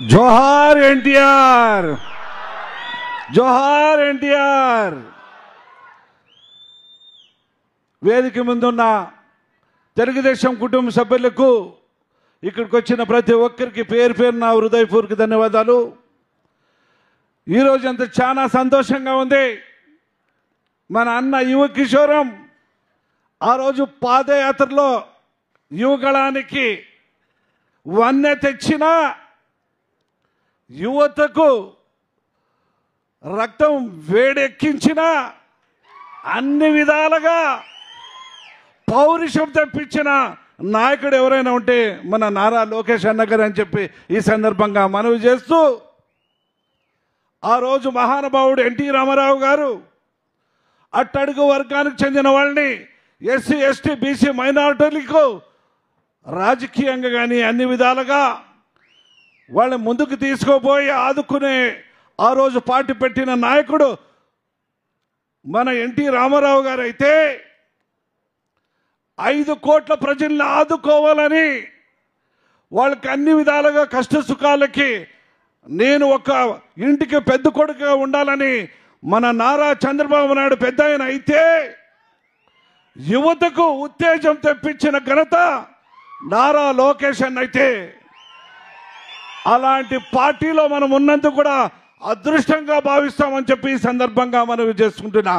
జోహార్ ఎన్టీఆర్, జోహార్ ఎన్టీఆర్. వేదిక ముందున్న తెలుగుదేశం కుటుంబ సభ్యులకు, ఇక్కడికి వచ్చిన ప్రతి ఒక్కరికి పేరు పేరు నా హృదయపూర్వక ధన్యవాదాలు. ఈరోజు అంతా చాలా సంతోషంగా ఉంది. మన అన్న యువ కిషోరం ఆ రోజు పాదయాత్రలో యువగళానికి వన్నె తెచ్చిన, యువతకు రక్తం వేడెక్కించిన, అన్ని విధాలుగా పౌరుషం తెప్పించిన నాయకుడు ఎవరైనా ఉంటే మన నారా లోకేష్ అన్న గారు అని చెప్పి ఈ సందర్భంగా మనవి చేస్తూ, ఆ రోజు మహానుభావుడు ఎన్టీ రామారావు గారు అట్టడుగు వర్గానికి చెందిన వాళ్ళని, ఎస్సీ ఎస్టీ బీసీ మైనారిటీలకు రాజకీయంగా కానీ అన్ని విధాలుగా వాళ్ళని ముందుకు తీసుకుపోయి ఆదుకునే ఆ రోజు పార్టీ పెట్టిన నాయకుడు మన ఎన్టీ రామారావు గారు అయితే 5 కోట్ల ప్రజల్ని ఆదుకోవాలని, వాళ్ళకి అన్ని విధాలుగా కష్ట సుఖాలకి నేను ఒక ఇంటికి పెద్ద కొడుకుగా ఉండాలని మన నారా చంద్రబాబు నాయుడు పెద్ద ఆయన అయితే, యువతకు ఉత్తేజం తెప్పించిన ఘనత నారా లోకేష్ అన్న అయితే, అలాంటి పార్టీలో మనం ఉన్నందుకు కూడా అదృష్టంగా భావిస్తామని చెప్పి ఈ సందర్భంగా మనవి చేసుకుంటున్నా.